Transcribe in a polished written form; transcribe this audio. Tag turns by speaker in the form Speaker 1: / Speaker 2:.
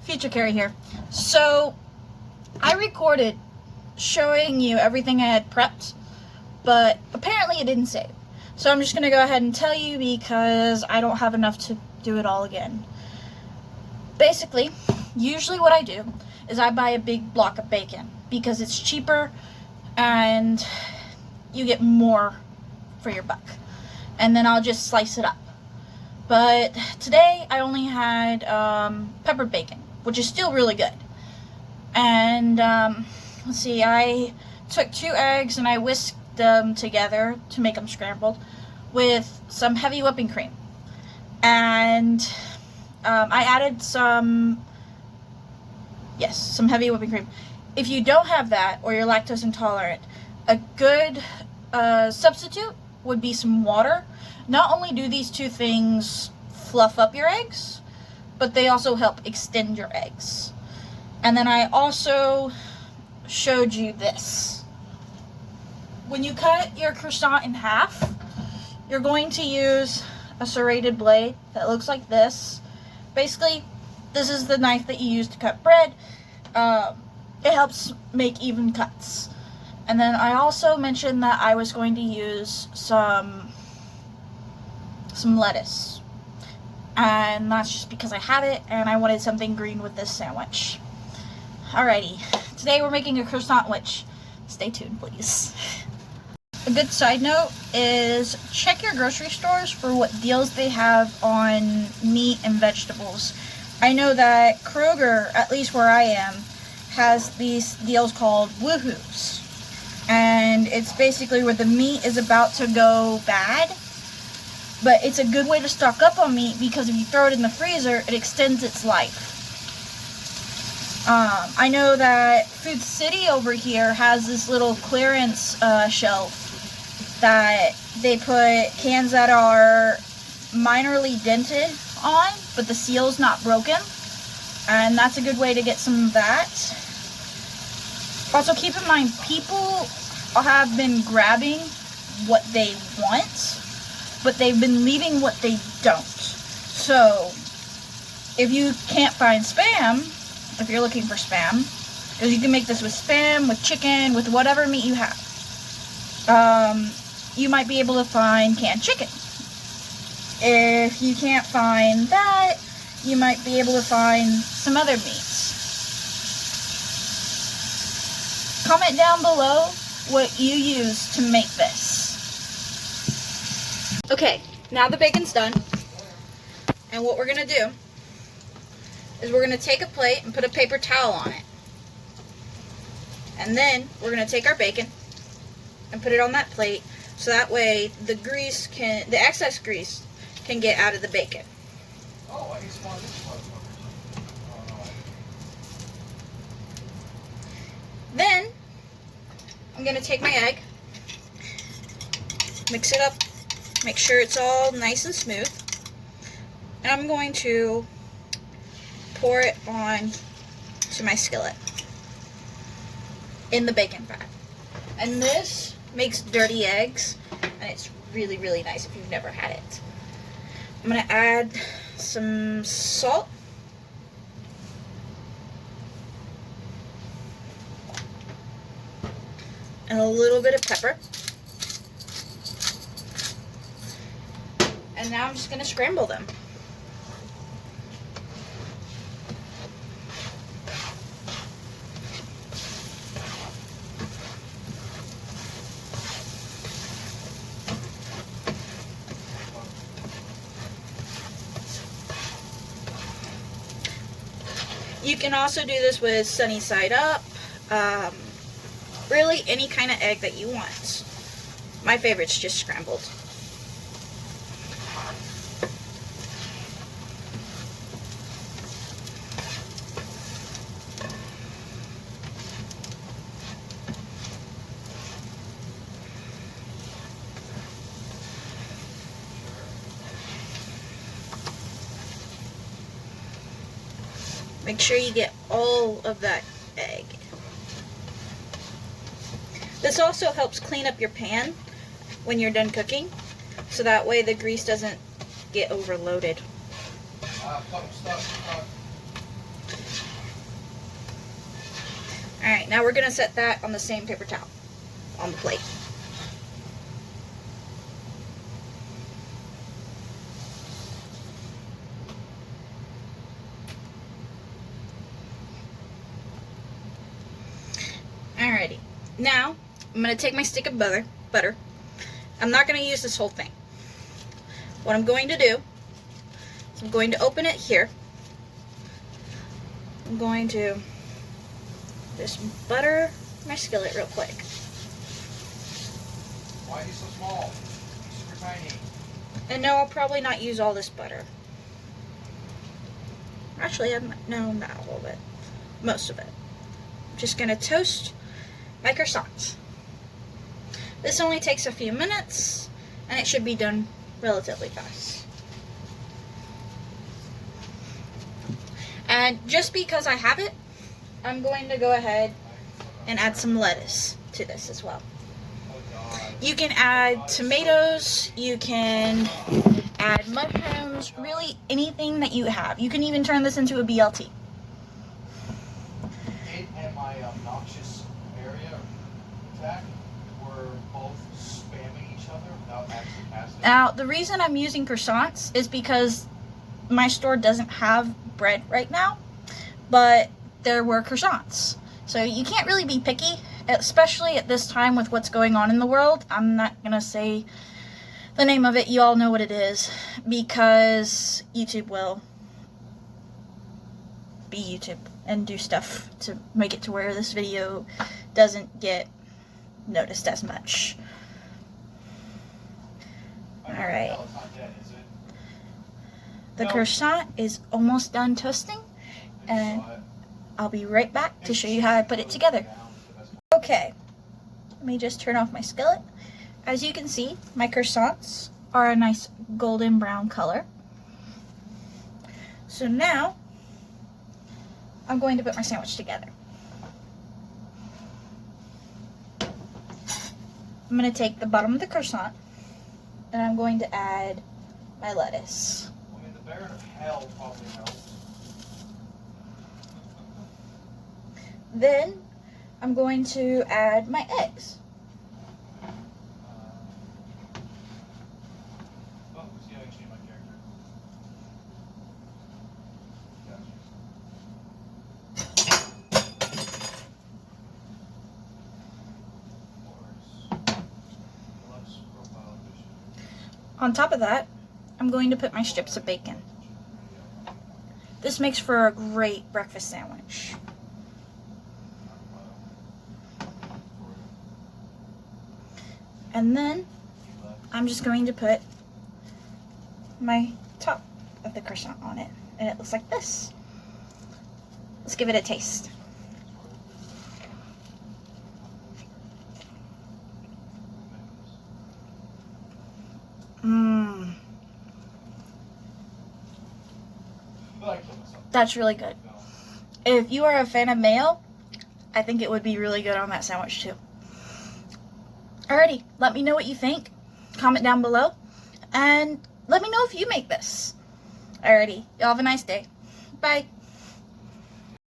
Speaker 1: Future Carrie here. So, I recorded showing you everything I had prepped, but apparently it didn't save. So I'm just going to go ahead and tell you because I don't have enough to do it all again. Basically, usually what I do is I buy a big block of bacon because it's cheaper and you get more for your buck. And then I'll just slice it up. But today I only had peppered bacon, which is still really good. And let's see, I took 2 eggs and I whisked them together to make them scrambled with some heavy whipping cream. And I added some heavy whipping cream. If you don't have that or you're lactose intolerant, a good substitute would be some water. Not only do these 2 things fluff up your eggs, but they also help extend your eggs. And then I also showed you this. When you cut your croissant in half, you're going to use a serrated blade that looks like this. Basically, this is the knife that you use to cut bread. It helps make even cuts. And then I also mentioned that I was going to use some lettuce. And that's just because I have it and I wanted something green with this sandwich. Alrighty, today we're making a croissant witch. Stay tuned, please. A good side note is check your grocery stores for what deals they have on meat and vegetables. I know that Kroger, at least where I am, has these deals called woohoos. And it's basically where the meat is about to go bad. But it's a good way to stock up on meat because if you throw it in the freezer, it extends its life. I know that Food City over here has this little clearance shelf that they put cans that are minorly dented on, but the seal's not broken. And that's a good way to get some of that. Also, keep in mind, people have been grabbing what they want, but they've been leaving what they don't. So, if you can't find Spam, if you're looking for Spam, because you can make this with Spam, with chicken, with whatever meat you have, you might be able to find canned chicken. If you can't find that, you might be able to find some other meats. Comment down below what you use to make this. Okay, now the bacon's done. And what we're going to do is we're going to take a plate and put a paper towel on it. And then we're going to take our bacon and put it on that plate so that way the excess grease can get out of the bacon.
Speaker 2: Oh, I need some more.
Speaker 1: Then I'm going to take my egg, mix it up, make sure it's all nice and smooth, and I'm going to pour it on to my skillet in the bacon fat. And this makes dirty eggs, and it's really, really nice if you've never had it. I'm going to add some salt. And a little bit of pepper. And now I'm just going to scramble them. You can also do this with sunny side up. Really any kind of egg that you want. My favorite's just scrambled. Make sure you get all of that egg. This also helps clean up your pan when you're done cooking, so that way the grease doesn't get overloaded. Alright, now we're going to set that on the same paper towel on the plate. Alrighty, now I'm going to take my stick of butter. I'm not going to use this whole thing. What I'm going to do is I'm going to open it here. I'm going to just butter my skillet real quick.
Speaker 2: Why are you so small? You're super tiny.
Speaker 1: And no, I'll probably not use all this butter. Actually, no, not all of it. Most of it. I'm just going to toast my croissants. This only takes a few minutes, and it should be done relatively fast. And just because I have it, I'm going to go ahead and add some lettuce to this as well. You can add tomatoes, you can add mushrooms, really anything that you have. You can even turn this into a BLT.
Speaker 2: It and my obnoxious area attack were both spamming each other without actually passing.
Speaker 1: Now, the reason I'm using croissants is because my store doesn't have bread right now, but there were croissants. So you can't really be picky, especially at this time with what's going on in the world. I'm not going to say the name of it. You all know what it is, because YouTube will be YouTube and do stuff to make it to where this video doesn't get noticed as much. Alright. The croissant is almost done toasting, and I'll be right back to show you how I put it together. Okay, let me just turn off my skillet. As you can see, my croissants are a nice golden brown color. So now, I'm going to put my sandwich together. I'm going to take the bottom of the croissant, and I'm going to add my lettuce.
Speaker 2: I mean, the Baron of Hell probably helps.
Speaker 1: Then, I'm going to add my eggs.
Speaker 2: Oh, see how I changed my character.
Speaker 1: On top of that, I'm going to put my strips of bacon. This makes for a great breakfast sandwich. And then, I'm just going to put my top of the croissant on it. And it looks like this. Let's give it a taste. Mmm. That's really good. If you are a fan of mayo, I think it would be really good on that sandwich too. Alrighty, let me know what you think. Comment down below. And let me know if you make this. Alrighty, y'all have a nice day. Bye.